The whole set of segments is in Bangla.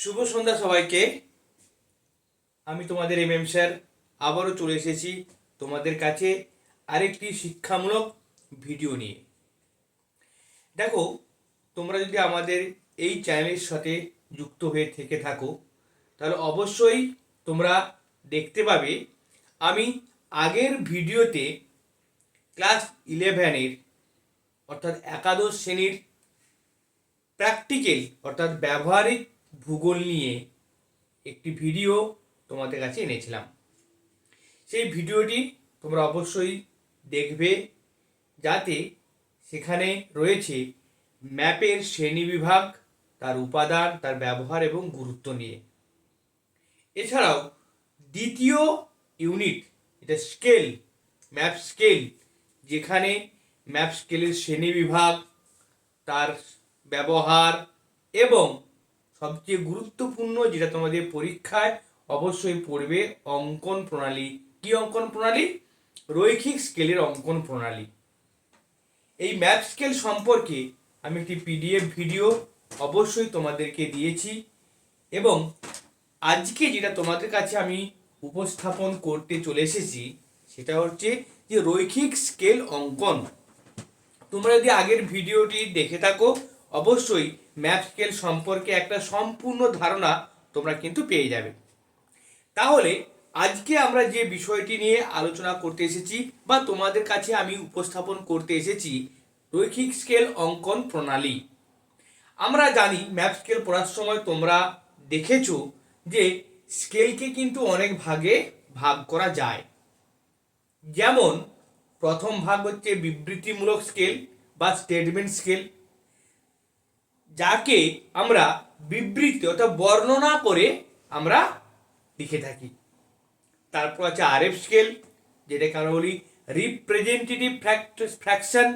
শুভ সন্ধ্যা সবাইকে। আমি তোমাদের এমএম স্যার আবারও চলে এসেছি তোমাদের কাছে আরেকটি শিক্ষামূলক ভিডিও নিয়ে। দেখো, তোমরা যদি আমাদের এই চ্যানেলের সাথে যুক্ত হয়ে থেকে থাকো তাহলে অবশ্যই তোমরা দেখতে পাবে আমি আগের ভিডিওতে ক্লাস 11-এর অর্থাৎ একাদশ শ্রেণীর প্র্যাকটিক্যাল অর্থাৎ ব্যবহারিক ভূগোল নিয়ে একটি ভিডিও তোমাদের কাছে এনেছিলাম। সেই ভিডিওটি তোমরা অবশ্যই দেখবে, যাতে সেখানে রয়েছে ম্যাপের শ্রেণীবিভাগ, তার উপাদান, তার ব্যবহার এবং গুরুত্ব নিয়ে। এছাড়াও দ্বিতীয় ইউনিট, এটা স্কেল, ম্যাপ স্কেল, যেখানে ম্যাপ স্কেলের শ্রেণীবিভাগ, তার ব্যবহার এবং সবচেয়ে গুরুত্বপূর্ণ যেটা তোমাদের পরীক্ষায় অবশ্যই পড়বে, অঙ্কন প্রণালী। কি অঙ্কন প্রণালী? রৈখিক স্কেলের অঙ্কন প্রণালী। এই ম্যাপ স্কেল সম্পর্কে আমি একটি পিডিএফ ভিডিও অবশ্যই তোমাদেরকে দিয়েছি এবং আজকে যেটা তোমাদের কাছে আমি উপস্থাপন করতে চলে এসেছি সেটা হচ্ছে যে রৈখিক স্কেল অঙ্কন। তোমরা যদি আগের ভিডিওটি দেখে থাকো অবশ্যই ম্যাপ স্কেল সম্পর্কে একটা সম্পূর্ণ ধারণা তোমরা কিন্তু পেয়ে যাবে। তাহলে আজকে আমরা যে বিষয়টি নিয়ে আলোচনা করতে এসেছি বা তোমাদের কাছে আমি উপস্থাপন করতে এসেছি রৈখিক স্কেল অঙ্কন প্রণালী। আমরা জানি ম্যাপ স্কেল পড়ার সময় তোমরা দেখেছো যে স্কেলকে কিন্তু অনেক ভাগে ভাগ করা যায়। যেমন প্রথম ভাগ হচ্ছে বিবৃতিমূলক স্কেল বা স্টেটমেন্ট স্কেল, যাকে আমরা বিবৃতি অর্থাৎ বর্ণনা করে আমরা লিখে থাকি। তারপর আছে আরএফ স্কেল, যেটাকে আমরা বলি রিপ্রেজেন্টেটিভ ফ্র্যাকশন,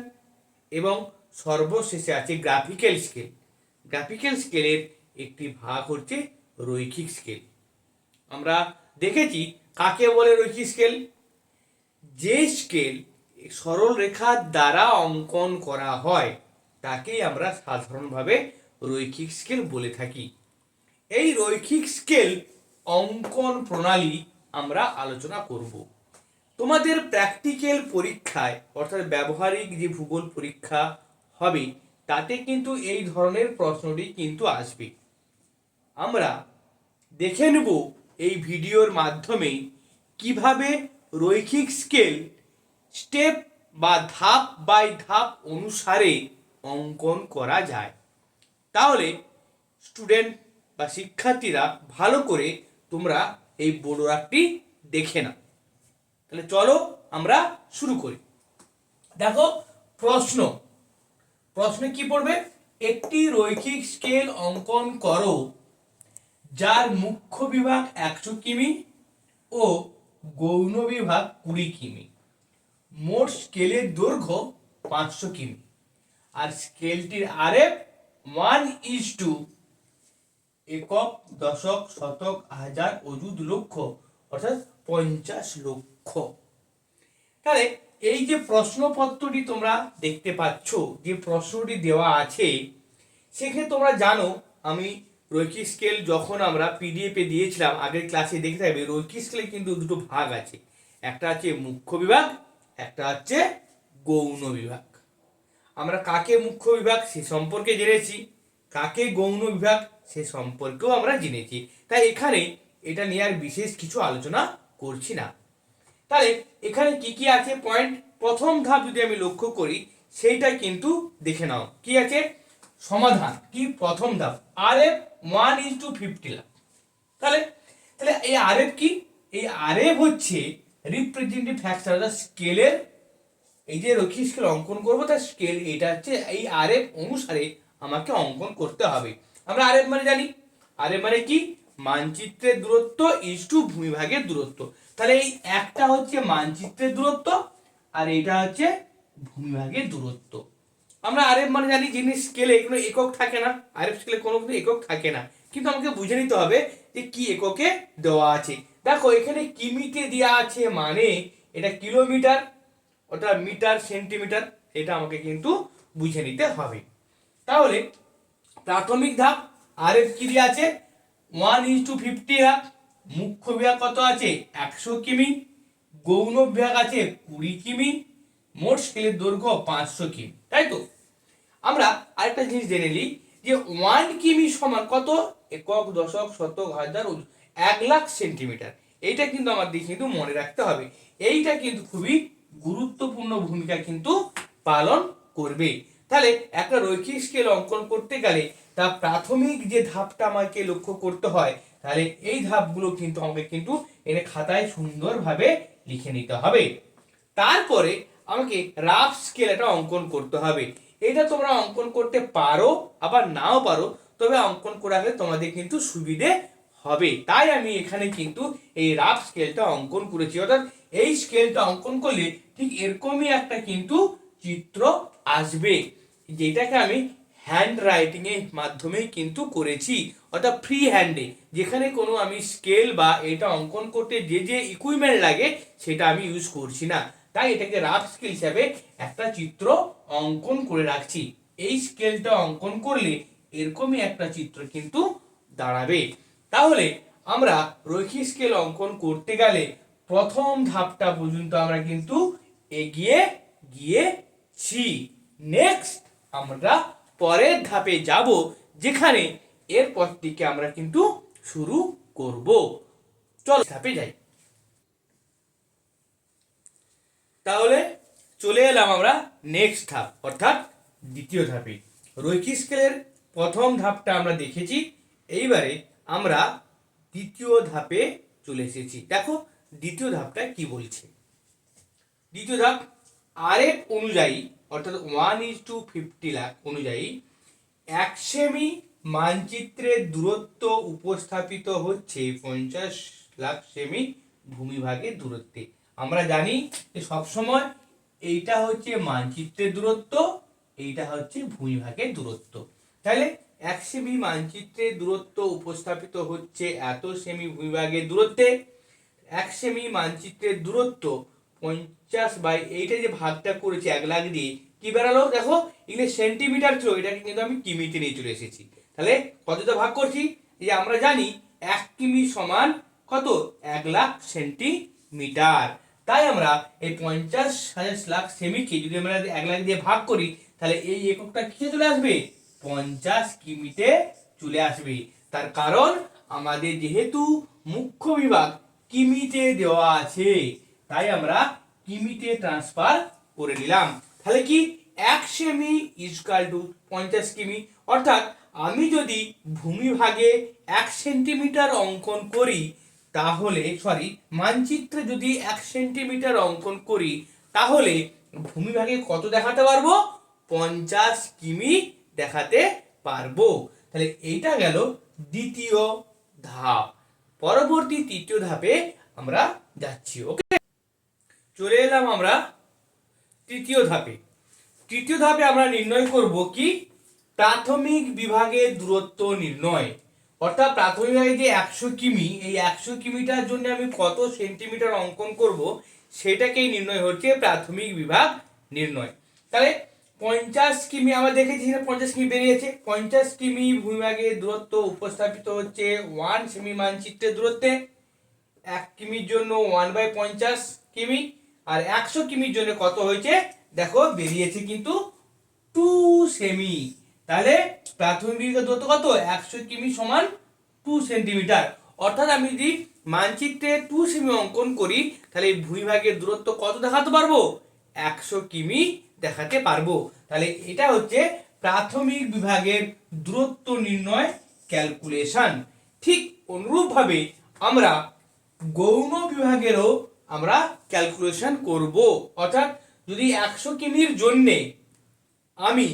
এবং সর্বশেষে আছে গ্রাফিক্যাল স্কেল। গ্রাফিক্যাল স্কেলের একটি ভাগ হচ্ছে রৈখিক স্কেল। আমরা দেখেছি কাকে বলে রৈখিক স্কেল? যে স্কেল সরল রেখার দ্বারা অঙ্কন করা হয় তাকেই আমরা সাধারণভাবে রৈখিক স্কেল বলে থাকি। এই রৈখিক স্কেল অঙ্কন প্রণালী আমরা আলোচনা করব। তোমাদের প্র্যাকটিক্যাল পরীক্ষায় অর্থাৎ ব্যবহারিক যে ভূগোল পরীক্ষা হবে তাতে কিন্তু এই ধরনের প্রশ্নটি কিন্তু আসবে। আমরা দেখে নেব এই ভিডিওর মাধ্যমে কিভাবে রৈখিক স্কেল স্টেপ বা ধাপ বাই ধাপ অনুসারে অঙ্কন করা যায়। তাহলে স্টুডেন্ট বা শিক্ষার্থীরা ভালো করে তোমরা এই বোর্ডটি দেখে নাও। তাহলে চলো আমরা শুরু করি। দেখো, প্রশ্নে কি পড়বে? একটি রৈখিক স্কেল অঙ্কন করো যার মুখ্য বিভাগ 100 কিমি ও গৌণ বিভাগ 20 কিমি, মোট স্কেলের দৈর্ঘ্য 500 কিমি, আর স্কেলটির আরএফ 1:, একক, দশক, শতক, হাজার, অযুত, লক্ষ, অর্থাৎ 50 লক্ষ। তাহলে এই যে প্রশ্নপত্রটি তোমরা দেখতে পাচ্ছ, যে প্রশ্নটি দেওয়া আছে, সেখানে তোমরা জানো আমি রৈখিক স্কেল যখন আমরা পিডিএফে দিয়েছিলাম আগের ক্লাসে দেখতে হবে রৈখিক স্কেলে কিন্তু দুটো ভাগ আছে। একটা আছে মুখ্য বিভাগ, একটা হচ্ছে গৌণ বিভাগ। আমরা কাকে মুখ্য বিভাগ সে সম্পর্কে জেনেছি, কাকে গৌণ বিভাগ সে সম্পর্কেও আমরা জেনেছি। তাই এখানে এটা নিয়ে আর বিশেষ কিছু আলোচনা করছি না। তাহলে এখানে কি কি আছে পয়েন্ট? প্রথম ধাপ যদি আমি লক্ষ্য করি সেইটা কিন্তু দেখে নাও। কি আছে? সমাধান। কি প্রথম ধাপ? আরএফ 1:50 লাখ। তাহলে তাহলে এই আরএফ কি? এই আরএফ হচ্ছে রিপ্রেজেন্টেটিভ ফ্যাক্টর, অর্থাৎ স্কেলের, এই যে রৈখিক স্কেল অঙ্কন করবো তার স্কেল এটা হচ্ছে, এই আরএফ অনুসারে আমাকে অঙ্কন করতে হবে। আমরা আরএফ মানে জানি, আরএফ মানে কি? মানচিত্রের দূরত্ব ইস্টু ভূমিভাগের দূরত্ব। তাহলে এই একটা হচ্ছে মানচিত্রের দূরত্ব আর এটা হচ্ছে ভূমিভাগের দূরত্ব। আমরা আরএফ মানে জানি, যিনি স্কেলে কোনো একক থাকে না, আরএফ স্কেলে কোনো কিন্তু একক থাকে না, কিন্তু আমাকে বুঝে নিতে হবে যে কি এককে দেওয়া আছে। দেখো এখানে কিমিতে দেওয়া আছে মানে এটা কিলোমিটার, ওটা মিটার, সেন্টিমিটার, এটা আমাকে কিন্তু বুঝে নিতে হবে। তাহলে প্রাথমিক ধাপ আরএফ কি দেওয়া আছে? 1:50 লাখ। মুখ্য বিভাগ কত আছে 100 কিমি, গৌণ বিভাগ আছে 20 কিমি, মোট স্কেলের দৈর্ঘ্য 500 কিমি, তাই তো? আমরা আরেকটা জিনিস জেনে নিই যে 1 কিমি সমান কত, একক, দশক, শতক, হাজার, 1 লাখ সেন্টিমিটার। এইটা কিন্তু আমাদের কিন্তু মনে রাখতে হবে। এইটা কিন্তু খুবই গুরুত্বপূর্ণ ভূমিকা কিন্তু পালন করবে। তাহলে একটা রৈখিক স্কেল অঙ্কন করতে গেলে তার প্রাথমিক যে ধাপটা আমাকে লক্ষ্য করতে হয়, তাহলে এই ধাপগুলো কিন্তু আমাকে কিন্তু এনে খাতায় সুন্দরভাবে লিখে নিতে হবে। তারপরে আমাকে রাফ স্কেল একটা অঙ্কন করতে হবে। এটা তোমরা অঙ্কন করতে পারো আবার নাও পারো, তবে অঙ্কন করা হলে তোমাদের কিন্তু সুবিধে হবে। তাই আমি এখানে কিন্তু এই রাফ স্কেলটা অঙ্কন করেছি। অর্থাৎ এই স্কেলটা অঙ্কন করলে ঠিক এরকমই একটা কিন্তু চিত্র আসবে, যেটাকে আমি হ্যান্ড রাইটিং এর মাধ্যমে কিন্তু করেছি, অর্থাৎ ফ্রি হ্যান্ডে, যেখানে কোনো আমি স্কেল বা এটা অঙ্কন করতে যে যে ইকুইপমেন্ট লাগে সেটা আমি ইউজ করছি না। তাই এটাকে রাফ স্কেল হিসাবে একটা চিত্র অঙ্কন করে রাখছি। এই স্কেলটা অঙ্কন করলে এরকমই একটা চিত্র কিন্তু দাঁড়াবে। তাহলে আমরা রৈখিক স্কেল অঙ্কন করতে গেলে প্রথম ধাপটা পর্যন্ত আমরা কিন্তু এগিয়ে গিয়েছি। নেক্সট আমরা পরের ধাপে যাব, যেখানে এরপর থেকে আমরা কিন্তু শুরু করব। চল ধাপে যাই। তাহলে চলে এলাম আমরা নেক্সট ধাপ, অর্থাৎ দ্বিতীয় ধাপে। রৈখিক স্কেলের প্রথম ধাপটা আমরা দেখেছি, এইবারে আমরা দ্বিতীয় ধাপে চলে এসেছি। দেখো দ্বিতীয় ধাপটা কি বলছে। দ্বিতীয় ধাপ আরএফ অনুযায়ী, অর্থাৎ 1:50 লাখ অনুযায়ী 1 সেমি মানচিত্রের দূরত্ব উপস্থাপিত হচ্ছে 50 লাখ সেমি ভূমিভাগের দূরত্বে। আমরা জানি যে সবসময় এইটা হচ্ছে মানচিত্রের দূরত্ব, এইটা হচ্ছে ভূমিভাগের দূরত্ব। তাহলে 1 সেমি মানচিত্রের দূরত্ব উপস্থাপিত হচ্ছে এত সেমি ভূমিভাগের দূরত্বে। 1 সেমি মানচিত্রের দূরত্ব 50 বাই এইটা যে ভাগটা করেছি 1 লাখ দিয়ে, কি বেরালো দেখো, এখানে সেন্টিমিটার ছিল, এটাকে কিন্তু আমি কিমিতে নিয়ে চলে এসেছি। তাহলে কতটা ভাগ করছি, যে আমরা জানি 1 কিমি সমান কত 1 লাখ সেন্টিমিটার। তাই আমরা এই 50,000 লাখ সেমিকে যদি আমরা 1 লাখ দিয়ে ভাগ করি, তাহলে এই এককটা কিসে চলে আসবে 50 কিমিতে চলে আসবে। তার কারণ আমাদের যেহেতু মুখ্য বিভাগ কিমিতে দেওয়া আছে, তাই আমরা কিমিতে ট্রান্সফার করে নিলাম। তাহলে কি 1 সেমি ইকুয়াল টু 50 কিমি। অর্থাৎ আমি যদি ভূমিভাগে 1 সেন্টিমিটার অঙ্কন করি, তাহলে মানচিত্রে যদি 1 সেন্টিমিটার অঙ্কন করি, তাহলে ভূমিভাগে কত দেখাতে পারবো 50 কিমি দেখাতে পারবো। তাহলে এইটা গেল দ্বিতীয় ধাপ। পরবর্তী তৃতীয় ধাপে আমরা যাচ্ছি। ওকে, চলে এলাম আমরা তৃতীয় ধাপে। তৃতীয় ধাপে আমরা নির্ণয় করব কি প্রাথমিক বিভাগের দূরত্ব নির্ণয়। অর্থাৎ প্রাথমিক বিভাগে যে 100 কিমি, এই 100 কিমিটার জন্য আমি কত সেন্টিমিটার অঙ্কন করব, সেটাকেই নির্ণয় হচ্ছে প্রাথমিক বিভাগ নির্ণয়। তাহলে 50 কিমি আমরা দেখেছি, 50 কিমি বেরিয়েছে। 50 কিমি ভূমিভাগের দূরত্ব উপস্থাপিত হচ্ছে 1 সেমি মানচিত্রের দূরত্বে। 1 কিমির জন্য 1/50 কিমি, আর 100 কিমির জন্য কত হয়েছে দেখো বেরিয়েছে কিন্তু 2 সেমি। তাহলে প্রাথমিক দূরত্ব কত 100 কিমি সমান 2 সেন্টিমিটার। অর্থাৎ আমি যদি মানচিত্রে 2 সেমি অঙ্কন করি, তাহলে এই ভূমিভাগের দূরত্ব কত দেখাতে পারবো 100 কিমি দেখাতে পারবো। তাহলে এটা হচ্ছে প্রাথমিক বিভাগের দূরত্ব নির্ণয় ক্যালকুলেশন। ঠিক অনুরূপভাবে আমরা গৌণ বিভাগেরও আমরা ক্যালকুলেশন করব। অর্থাৎ যদি 100 কিমির জন্যে আমি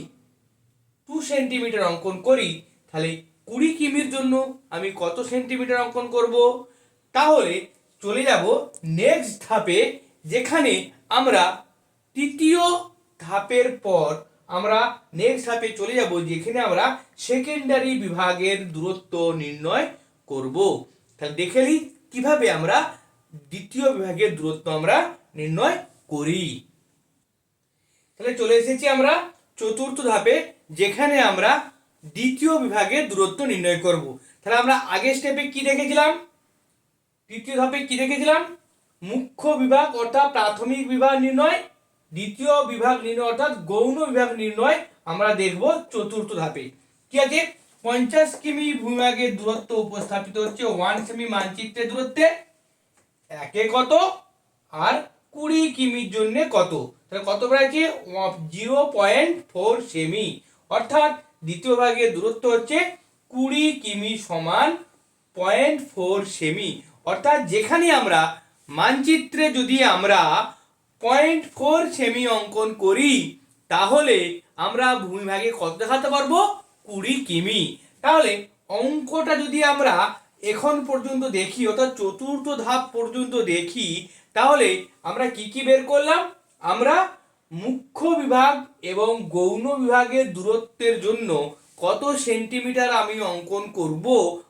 2 সেন্টিমিটার অঙ্কন করি, তাহলে 20 কিমির জন্য আমি কত সেন্টিমিটার অঙ্কন করব। তাহলে চলে যাব নেক্সট ধাপে, যেখানে আমরা তৃতীয় ধাপের পর আমরা নেক্সট ধাপে চলে যাব, যেখানে আমরা সেকেন্ডারি বিভাগের দূরত্ব নির্ণয় করব। তাহলে দেখে নিই কিভাবে আমরা দ্বিতীয় বিভাগের দূরত্ব আমরা নির্ণয় করি। তাহলে চলে এসেছি আমরা চতুর্থ ধাপে, যেখানে আমরা দ্বিতীয় বিভাগের দূরত্ব নির্ণয় করব। তাহলে আমরা আগের স্টেপে কি দেখেছিলাম, তৃতীয় ধাপে কি দেখেছিলাম, মুখ্য বিভাগ অর্থাৎ প্রাথমিক বিভাগ নির্ণয়, দ্বিতীয় বিভাগ নির্ণয় অর্থাৎ গৌণ বিভাগ নির্ণয় আমরা দেখব চতুর্থ ধাপে। কি আছে, 50 কিমি ভূমিভাগের দূরত্ব উপস্থাপিত হচ্ছে 1 সেমি মানচিত্রের দূরত্বে, একে কত আর 20 কিমির জন্য কত, তাহলে কত বেড়েছে 0.4 সেমি, অর্থাৎ দ্বিতীয় ভাগের দূরত্ব হচ্ছে 20 কিমি সমান 0.4 সেমি। অর্থাৎ যেখানে আমরা মানচিত্রে যদি আমরা 0.4 সেমি অঙ্কন করি তাহলে আমরা ভূমিভাগে কত দেখাতে পারবো, 20 কিমি। তাহলে অঙ্কটা যদি আমরা এখন পর্যন্ত দেখি অর্থাৎ চতুর্থ ধাপ পর্যন্ত দেখি তাহলে আমরা কি কি বের করলাম, আমরা মুখ্য বিভাগ এবং গৌণ বিভাগের দূরত্বের জন্য কত সেন্টিমিটার আমি অঙ্কন করব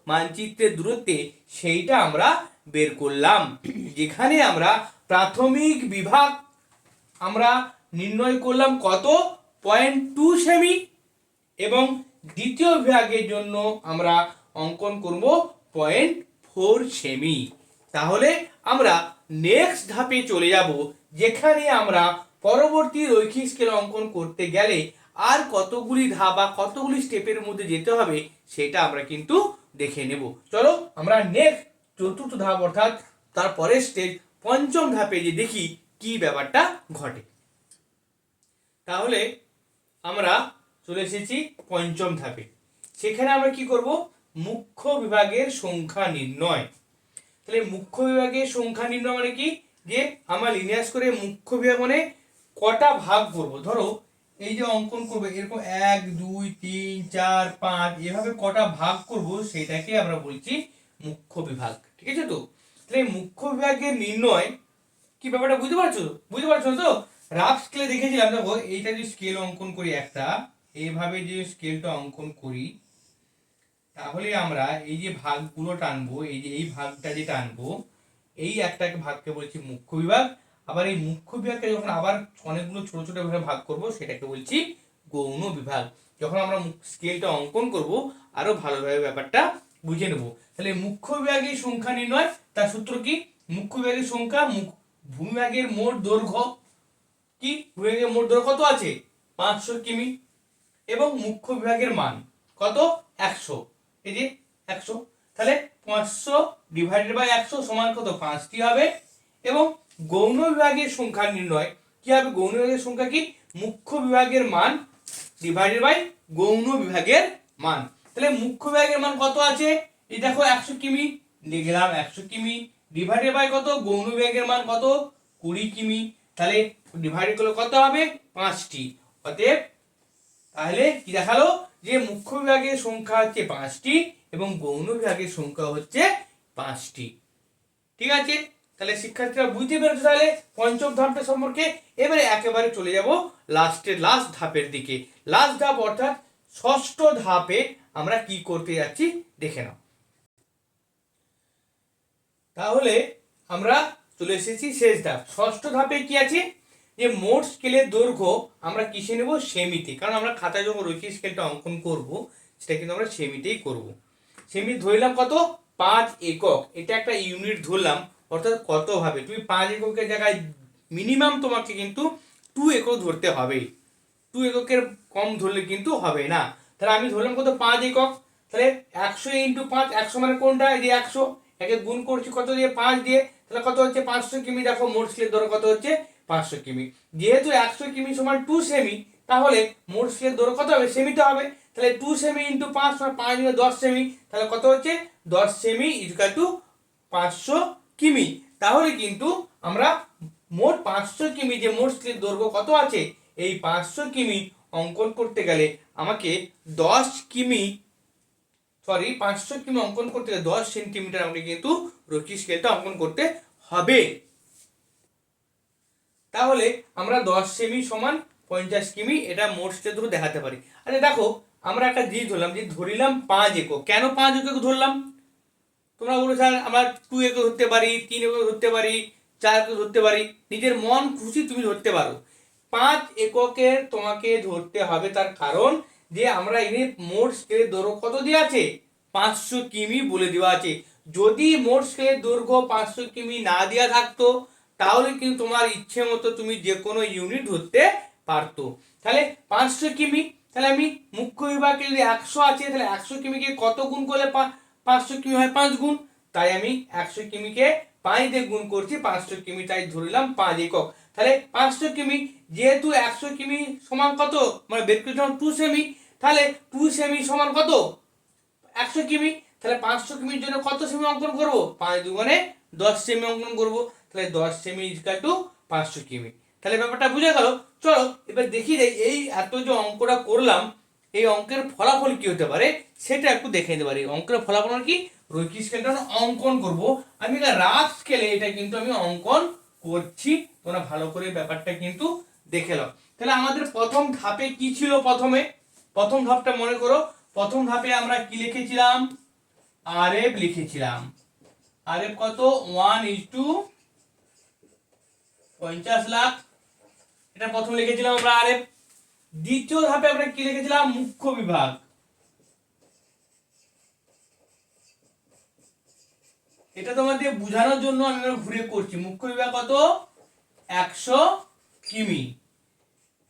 মানচিত্রের দূরত্বে সেইটা আমরা বের করলাম। যেখানে আমরা প্রাথমিক বিভাগ আমরা নির্ণয় করলাম কত 0.2 সেমি এবং দ্বিতীয় বিভাগের জন্য আমরা অঙ্কন করব 0.4 সেমি। তাহলে আমরা নেক্সট ধাপে চলে যাব, যেখানে আমরা পরবর্তী রৈখিক স্কেল অঙ্কন করতে গেলে আর কতগুলি ধাপ বা কতগুলি স্টেপের মধ্যে যেতে হবে সেটা আমরা কিন্তু দেখে নেব। চলো আমরা নেক্সট চতুর্থ ধাপ অর্থাৎ তারপরের স্টেজ পঞ্চম ধাপে যে দেখি কি ব্যাপারটা ঘটে। তাহলে আমরা চলে এসেছি পঞ্চম ধাপে। সেখানে আমরা কি করব, মুখ্য বিভাগের সংখ্যা নির্ণয়। তাহলে মুখ্য বিভাগের সংখ্যা নির্ণয় মানে কি, যে আমরা লিনিয়াস করে মুখ্য বিভাগ মানে কটা ভাগ করব, ধরো এই যে অঙ্কন করবো এরকম 1 2 3 4 5 এভাবে কটা ভাগ করব সেটাকে আমরা বলছি মুখ্য বিভাগ। ঠিক আছে, তো তাহলে মুখ্য বিভাগের নির্ণয় কি ব্যাপারটা বুঝতে পারছো তো? রাফ স্কেলে দেখেছিলাম, দেখো এইটা যদি স্কেল অঙ্কন করি একটা, এইভাবে যে স্কেলটা অঙ্কন করি তাহলে আমরা এই যে ভাগগুলো টানবো, এই যে এই ভাগটা যে টানবো, এই একটা ভাগকে বলছি মুখ্য বিভাগ। আবার এই মুখ্য বিভাগকে যখন আবার অনেকগুলো ছোট ছোট ভাবে ভাগ করব সেটাকে বলছি গৌণ বিভাগ। যখন আমরা স্কেলটা অঙ্কন করব আরো ভালোভাবে ব্যাপারটা বুঝে নেব। তাহলে মুখ্য বিভাগের সংখ্যা নির্ণয়, তার সূত্র কি, মুখ্য বিভাগের সংখ্যা ভূমিভাগের মোট দৈর্ঘ্য, কি ভূমিভাগের মোট দৈর্ঘ্য কত আছে 500 কিমি এবং মুখ্য বিভাগের মান কত 100, এই যে 100, তাহলে 500 ডিভাইডেড বাই 100 সমান কত 5টি হবে। এবং গৌণ বিভাগের সংখ্যা নির্ণয় কি হবে, গৌণ বিভাগের সংখ্যা কি, মুখ্য বিভাগের মান ডিভাইডেড বাই গৌণ বিভাগের মান। তাহলে মুখ্য বিভাগের মান কত আছে, এই দেখো 100 কিমি, লিখলাম 100 কিমি ডিভাইডেড বাই কত, গৌণ বিভাগের মান কত 20 কিমি, তাহলে ডিভাইড করলে কত হবে 5টি। অতএব তাহলে কি দেখালো, যে মুখ্য বিভাগের সংখ্যা হচ্ছে 5টি এবং গৌণ বিভাগের সংখ্যা হচ্ছে 5টি। ঠিক আছে, তাহলে শিক্ষার্থীরা বুঝতে পেরেছো তাহলে পঞ্চম ধাপটা সম্পর্কে। এবারে একেবারে চলে যাব লাস্ট ধাপের দিকে। লাস্ট ধাপ অর্থাৎ ষষ্ঠ ধাপে আমরা কি করতে যাচ্ছি দেখে নাও। তাহলে আমরা চলে এসেছি শেষ ধাপ। ষষ্ঠ ধাপে কি আছে, যে মোট স্কেলের দৈর্ঘ্য আমরা কিসে নেব, সেমিতে, কারণ আমরা খাতায় যখন রৈখিক স্কেলটা অঙ্কন করব সেটা কিন্তু আমরা সেমিতেই করব। সেমি ধরলাম কত 5 একক, এটা একটা ইউনিট ধরলাম, অর্থাৎ কত ভাবে তুমি 5 এককের জায়গায় মিনিমাম তোমাকে কিন্তু 2 একক ধরতে হবে, 2 এককের কম ধরলে কিন্তু হবে না। তাহলে আমি ধরলাম কত 5 একক, তাহলে 100 ইন্টু 5, 100 মানে কোনটা, এই যে 100, একে গুণ করছি কত দিয়ে 5 দিয়ে, তাহলে কত হচ্ছে 500 কিমি। দেখো মোট স্কেলের দৈর্ঘ্য কত হচ্ছে 500 কিমি। যেহেতু 100 কিমি সমান 2 সেমি, তাহলে মোট স্কেলের দৈর্ঘ্য কত হবে, সেমিতে হবে। তাহলে 2 সেমি ইন্টু 5 মানে 5 দিয়ে 10 সেমি, তাহলে কত হচ্ছে 10 সেমি ইকুয়াল টু 500 কিমি। তাহলে কিন্তু আমরা মোট 500 কিমি, যে মোট স্কেলের দৈর্ঘ্য কত আছে এই 500 কিমি অঙ্কন করতে গেলে আমাকে 500 কিমি অঙ্কন করতে গেলে 10 সেন্টিমিটার আমাকে কিন্তু রৈখিক স্কেলটা অঙ্কন করতে হবে। তাহলে আমরা 10 সেমি সমান 50 কিমি এটা মোট স্কেল ধরে দেখাতে পারি। আচ্ছা দেখো, আমরা একটা জিনিস ধরলাম, যে ধরিলাম 5 একক। কেন 5 একক ধরলাম, তোমরা বলো স্যার আমরা 2 একক ধরতে পারি, 3 একক ধরতে পারি, 4 একক ধরতে পারি, নিজের মন খুশি তুমি ধরতে পারো। 5 এককের তোমাকে ধরতে হবে, তার কারণ যে আমরা এখানে মোট স্কেলের দৈর্ঘ্য কত দিয়ে আছে 500 কিমি বলে দেওয়া আছে। যদি মোট স্কেলের দৈর্ঘ্য 500 কিমি না দেওয়া থাকতো তাহলে কিন্তু তোমার ইচ্ছে মতো তুমি যে কোনো ইউনিট ধরতে পারতো। তাহলে 500 কিমি, তাহলে আমি মুখ্য বিভাগে যদি 100 আছে তাহলে 100 কিমিকে কত গুণ করলে 500 কিমি হয়? 5 গুণ। তাই আমি 100 কিমিকে 5 দিয়ে গুণ করছি, 500 কিমি তাই ধরলাম 5 একক। তাহলে 500 কিমি, যেহেতু 100 কিমি সমান কত, মানে বের করেছিলাম 2 সেমি, তাহলে 2 সেমি সমান কত? 100 কিমি। তাহলে 500 কিমির জন্য কত সেমি অঙ্কন করব? 5 দুগুণে 10 সেমি অঙ্কন করব। তাহলে 10 সেমি ইকুয়াল টু 500 কিমি। তাহলে ব্যাপারটা বুঝে গেল। চলো এবার দেখি যে এই এত যে অঙ্কটা করলাম এই অঙ্কের ফলাফল কি হতে পারে সেটা একটু দেখে নিতে পারি। অঙ্কের ফলাফল কি, রৈখিক স্কেলটা অঙ্কন করব। আমি এটা রাফ স্কেলে এটা কিন্তু আমি অঙ্কন করছি, তোমরা ভালো করে ব্যাপারটা কিন্তু দেখে নাও। তাহলে আমাদের প্রথম ধাপে কি ছিল? প্রথম ধাপটা মনে করো। প্রথম ধাপে আমরা কি লিখেছিলাম? আরএফ লিখেছিলাম। আরএফ কত? 1:50 লাখ, এটা প্রথম লিখেছিলাম আমরা আরএফ। দ্বিতীয় ধাপে আমরা কি লিখেছিলাম? মুখ্য বিভাগ। এটা তোমাদের বোঝানোর জন্য আমি ঘুরে করছি। মুখ্য বিভাগ কত? 100 কিমি।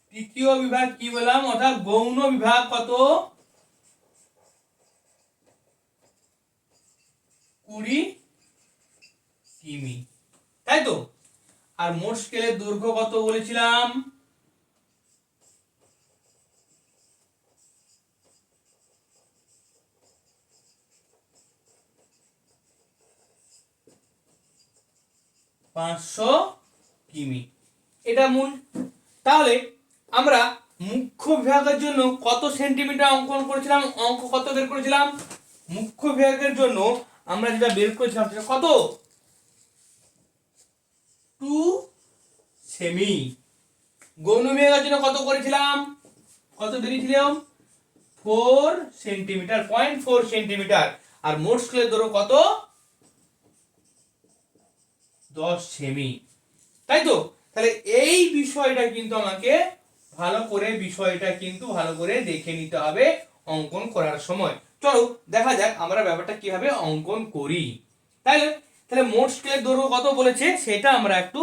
তৃতীয় বিভাগ কি বললাম? অর্থাৎ গৌণ বিভাগ কত? 20 কিমি, তাই তো? আর মোট স্কেলের দৈর্ঘ্য কত বলেছিলাম? 500 কিমি, এটা মূল। তাহলে আমরা মুখ্য বিভাগের জন্য কত সেন্টিমিটার অঙ্কন করেছিলাম? অঙ্ক কত বের করেছিলাম? মুখ্য বিভাগের জন্য আমরা যেটা বের করেছিলাম সেটা কত? 2 সেমি। গৌণ বিভাগের জন্য কত করেছিলাম? কত বেরিয়েছিলাম? 4 সেন্টিমিটার, 0.4 সেন্টিমিটার। আর মোট স্কেলের দৈর্ঘ্য কত? 10 সেমি, তাই তো? তাহলে এই বিষয়টা কিন্তু আমাকে ভালো করে দেখে নিতে হবে অঙ্কন করার সময়। চলো দেখা যাক আমরা ব্যাপারটা কিভাবে অঙ্কন করি। তাহলে তাহলে মোট স্কেলের দৈর্ঘ্য কত বলেছে সেটা আমরা একটু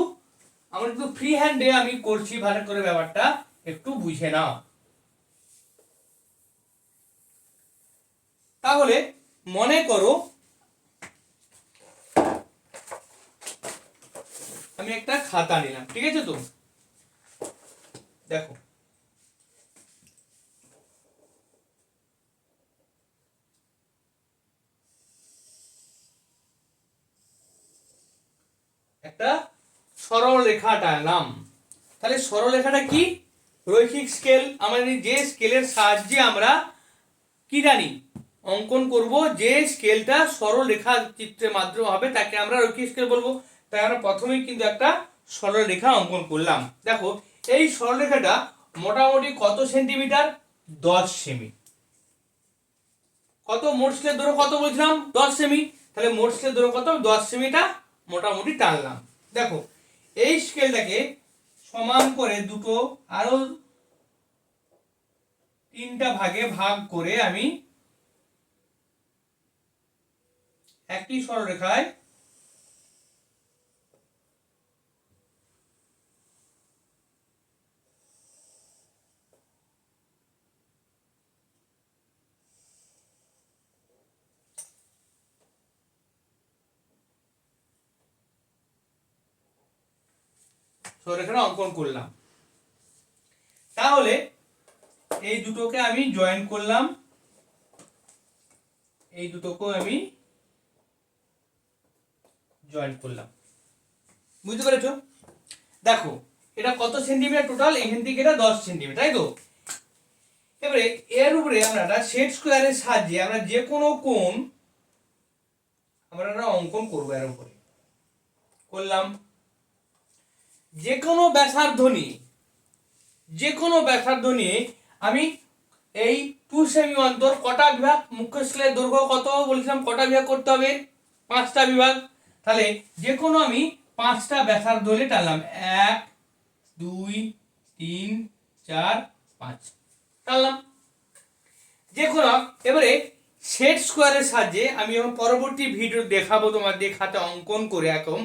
ফ্রি হ্যান্ডে আমি করছি, ভালো করে ব্যাপারটা একটু বুঝে নাও। তাহলে মনে করো আমি একটা খাতা নিলাম, ঠিক আছে তো? দেখো একটা সরল রেখা টানলাম। তাহলে সরল রেখাটা কি? রৈখিক স্কেল। আমাদের যে স্কেলের সাহায্যে আমরা কি জানি অঙ্কন করব, যে স্কেলটা সরল রেখা চিত্রের মাধ্যমে হবে তাকে আমরা রৈখিক স্কেল বলবো। তাই আমরা প্রথমেই কিন্তু একটা সরল রেখা অঙ্কন করলাম। দেখো এই সরল রেখাটা মোটামুটি কত সেন্টিমিটার? 10 সেমি। কত মোট স্কেলের দৈর্ঘ্য কত বলছিলাম? 10 সেমি। তাহলে মোট স্কেলের দৈর্ঘ্য কত? 10 সেমিটা মোটামুটি টানলাম। দেখো এই স্কেলটাকে সমান করে দুটো আরো 3টা ভাগে ভাগ করে আমি একটি সরলরেখায় সরলরেখাটা অঙ্কন করলাম। তাহলে এই দুটোকে আমি জয়েন করলাম, এই দুটোকে আমি জয়েন করলাম। বুঝতে পেরেছো? দেখো এটা কত সেন্টিমিটার টোটাল? এখান থেকে এটা 10 সেন্টিমিটার, তাই তো? এবারে এর উপরে আমরা একটা সেট স্কয়ারের সাহায্যে আমরা যে কোনো কোণ আমরা অঙ্কন করবো। এর উপরে করলাম যে কোনো ব্যাসার্ধ নিয়ে আমি এই 2 সেমি অন্তর কটা বিভাগ, মুখ্য স্কেলের দৈর্ঘ্য কত বলেছিলাম, কটা বিভাগ করতে হবে? 5টা বিভাগ। তাহলে যে কোনো আমি 5টা ব্যাসার্ধ হলে টানলাম, 1 2 3 4 5 টানলাম যে কোনো। এবারে সেট স্কোয়ারের সাহায্যে আমি যখন পরবর্তী ভিডিও দেখাবো তোমাদের খাতে অঙ্কন করে এখন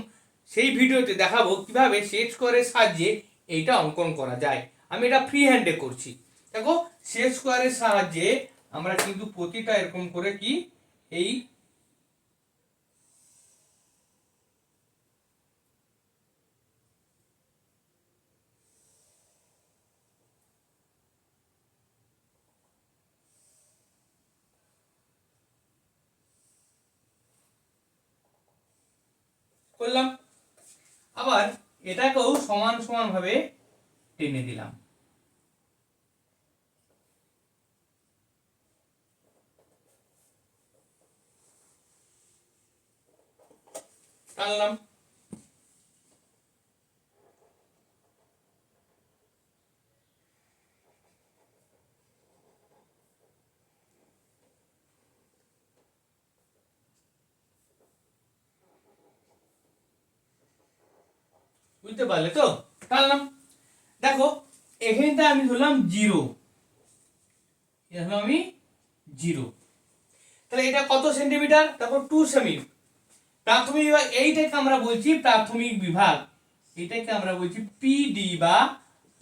সেই ভিডিওতে দেখাবো কিভাবে সেট স্কোয়ারের সাহায্যে এইটা অঙ্কন করা যায়। আমি এটা ফ্রি হ্যান্ডে করছি। দেখো সেট স্কোয়ারের সাহায্যে আমরা কিন্তু প্রতিটা এরকম করে কি এই করলাম, আবার এটাকেও সমান সমান ভাবে টেনে দিলাম। টানলাম, বুঝতে পারলে তো? টানলাম, দেখো এখানটা আমি ধরলাম জিরো, আমি জিরো, তাহলে এটা কত সেন্টিমিটার? দেখো 2 সেমি। প্রাথমিক বিভাগ এইটাকে আমরা বলছি প্রাথমিক বিভাগ, এটাকে আমরা বলছি পিডি বা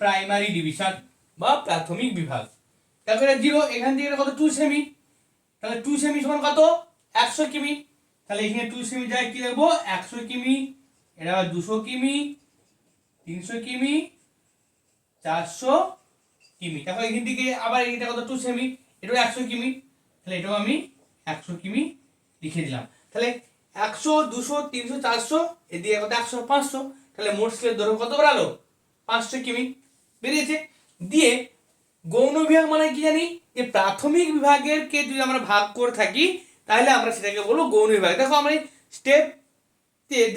প্রাইমারি ডিভিশন বা প্রাথমিক বিভাগ। দেখো এটা জিরো, এখান থেকে এটা কত 2 সেমি, তাহলে 2 সেমি সমান কত 100 কিমি। তাহলে এখানে 2 সেমি যায় কি লিখবো 100 কিমি, এটা 200 কিমি, 300 কিমি, 400 কিমি। দেখো এখান থেকে আবার এটা কত 2 সেমি, এটাও 100 কিমি, তাহলে এটাও আমি 100 কিমি লিখে দিলাম। তাহলে 100 200 300 400 এদিকে কত 100 500, তাহলে মোট স্কেলের দৈর্ঘ্য কত বেরালো 500 কিমি বেরিয়েছে। দিয়ে গৌণ বিভাগ মানে কি জানি যে প্রাথমিক বিভাগের কে যদি আমরা ভাগ করে থাকি তাহলে আমরা সেটাকে বলবো গৌণ বিভাগ। দেখো আমরা স্টেপ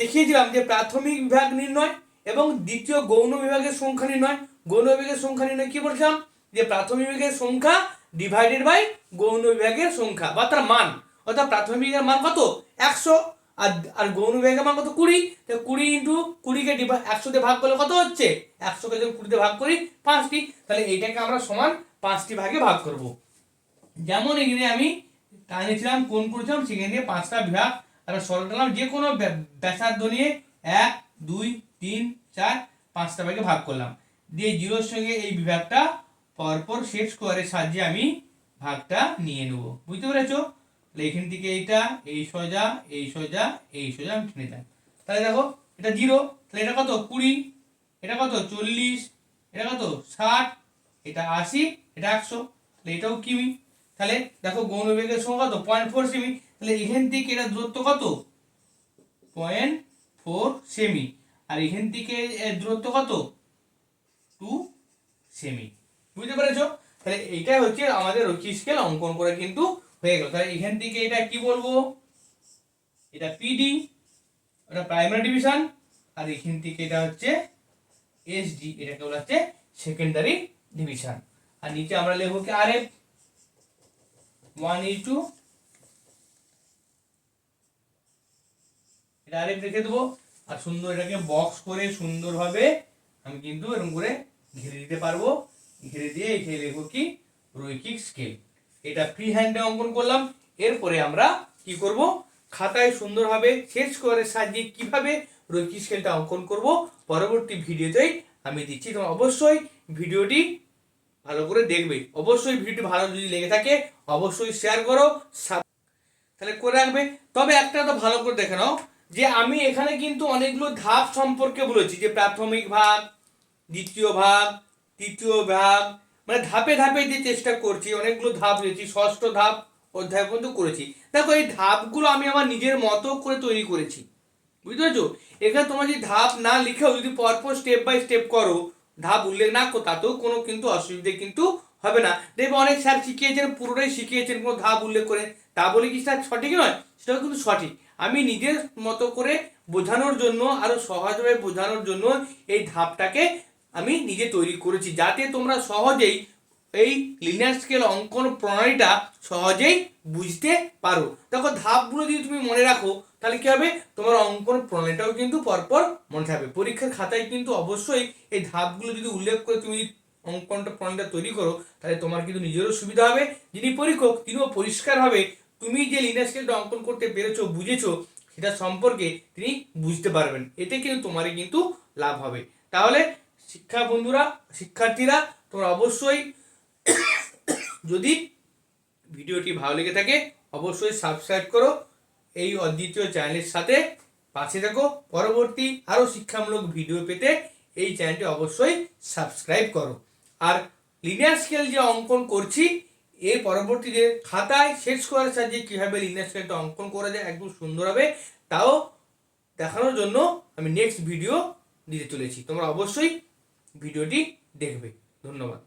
দেখিয়েছিলাম যে প্রাথমিক বিভাগ নির্ণয় এবং দ্বিতীয় গৌণ বিভাগের সংখ্যা নির্ণয়। গৌণ বিভাগের সংখ্যা নির্ণয় কি বলছিলাম যে প্রাথমিক বিভাগের সংখ্যা ডিভাইডেড বাই গৌণ বিভাগের সংখ্যা বা তার মান, অর্থাৎ প্রাথমিক বিভাগের মান কত 100 আর গৌণ বিভাগের মান কত 20, তো 20 ইন্টু 20 কে 100 দিয়ে ভাগ করলে কত হচ্ছে 100 কে যখন 20 দিয়ে ভাগ করি 5টি, তাহলে এইটাকে আমরা সমান 5টি ভাগে ভাগ করব। যেমন এখানে আমি টানিয়েছিলাম কোণ করেছিলাম সেখানে দিয়ে 5টা বিভাগ আমরা সরল টানলাম, যে কোনো ব্যাসার্ধ নিয়ে 1 2 3 4 5টা ভাগে ভাগ করলাম, দিয়ে জিরোর সঙ্গে এই বিভাগটা পরপর সেট স্কোয়ারের সাহায্যে আমি ভাগটা নিয়ে নেব। বুঝতে পেরেছো? তাহলে এখান থেকে এইটা এই সোজা এই সোজা এই সোজা আমি টেনে দিলাম। তাহলে দেখো এটা জিরো, তাহলে এটা কত 20, এটা কত 40, এটা কত 60, এটা 80, এটা 100, তাহলে এটাও কিমি। তাহলে দেখো গৌণ বিভাগের সংখ্যা কত 0.4 সেমি, তাহলে এখান থেকে এটা দূরত্ব কত 0.4 সেমি, আর এখান থেকে এর দূরত্ব কত 2 সেমি। বুঝতে পেরেছো? তাহলে এইটাই হচ্ছে আমাদের রৈখিক স্কেল অঙ্কন করে কিন্তু হয়ে গেল। তাহলে এখান থেকে এটা কি বলবো, এটা পিডি, এটা প্রাইমারি ডিভিশন, আর এখান থেকে এটা হচ্ছে এসডি, এটাকে বলা হচ্ছে সেকেন্ডারি ডিভিশন। আর নিচে আমরা লিখবো কি আরএফ 1:2, এটা আরএফ রেখে দেবো। আর সুন্দর এটাকে বক্স করে সুন্দরভাবে আমি কিন্তু এরকম করে ঘিরে দিতে পারবো, ঘিরে দিয়ে এখানে লিখবো কি রৈখিক স্কেল। এটা ফ্রি হ্যান্ডে অঙ্কন করলাম। এরপরে আমরা কি করব, খাতায় সুন্দরভাবে সেট স্কোয়ারের সাহায্যে কিভাবে রৈখিক স্কেলটা অঙ্কন করব পরবর্তী ভিডিওতেই আমি দিচ্ছি। তোমরা অবশ্যই ভিডিওটি ভালো করে দেখবে, অবশ্যই ভিডিওটি ভালো যদি লেগে থাকে অবশ্যই শেয়ার করো, তাহলে করে রাখবে। তবে একটা তো ভালো করে দেখে নাও যে আমি এখানে কিন্তু অনেকগুলো ধাপ সম্পর্কে বলেছি, যে প্রাথমিক ভাগ, দ্বিতীয় ভাগ, তৃতীয় ভাগ, মানে ধাপে ধাপে যে চেষ্টা করছি, অনেকগুলো ধাপ দিয়েছি, ষষ্ঠ ধাপ অধ্যায় পর্যন্ত করেছি। দেখো এই ধাপগুলো আমি আমার নিজের মতো করে তৈরি করেছি, বুঝতে পেরেছো? এখানে তোমরা যদি ধাপ না লিখেও যদি পরপর স্টেপ বাই স্টেপ করো, ধাপ উল্লেখ না করো, তাতেও কোনো কিন্তু অসুবিধে কিন্তু হবে না। দেখবে অনেক স্যার শিখিয়েছেন পুরোটাই শিখিয়েছেন কোনো ধাপ উল্লেখ করে, তা বলে কি স্যার সঠিক নয়? সেটাও কিন্তু সঠিক। আমি নিজের মতো করে বোঝানোর জন্য, আরো সহজভাবে বোঝানোর জন্য এই ধাপটাকে আমি নিজে তৈরি করেছি, যাতে তোমরা সহজেই এই লিনিয়ার স্কেল অঙ্কন প্রণালীটা সহজেই বুঝতে পারো। দেখো ধাপগুলো যদি তুমি মনে রাখো তাহলে কি হবে, তোমার অঙ্কন প্রণালীটাও কিন্তু পরপর মনে থাকবে। পরীক্ষার খাতায় কিন্তু অবশ্যই এই ধাপগুলো যদি উল্লেখ করে তুমি অঙ্কনটা প্রণালীটা তৈরি করো তাহলে তোমার কিন্তু নিজেরও সুবিধা হবে, যিনি পরীক্ষক তিনিও পরিষ্কারভাবে তুমি যে লিনিয়ার স্কেলটা অঙ্কন করতে পেরেছো, বুঝেছো, সেটা সম্পর্কে তিনি বুঝতে পারবেন। এতে কিন্তু তোমারই কিন্তু লাভ হবে। তাহলে শিক্ষার্থীরা তোমরা অবশ্যই যদি ভিডিওটি ভালো লেগে থাকে অবশ্যই সাবস্ক্রাইব করো এই অদ্বিতীয় চ্যানেলের সাথে, পাশে থাকো। পরবর্তী আরও শিক্ষামূলক ভিডিও পেতে এই চ্যানেলটি অবশ্যই সাবস্ক্রাইব করো। আর লিনিয়ার স্কেল যে অঙ্কন করছি এর পরবর্তীতে খাতায় সেট স্কোয়ারের সাহায্যে কীভাবে লিনিয়ার স্কেলটা অঙ্কন করা যায় একদম সুন্দরভাবে, তাও দেখানোর জন্য আমি নেক্সট ভিডিও দিতে চলেছি। তোমরা অবশ্যই ভিডিওটি দেখবে। ধন্যবাদ।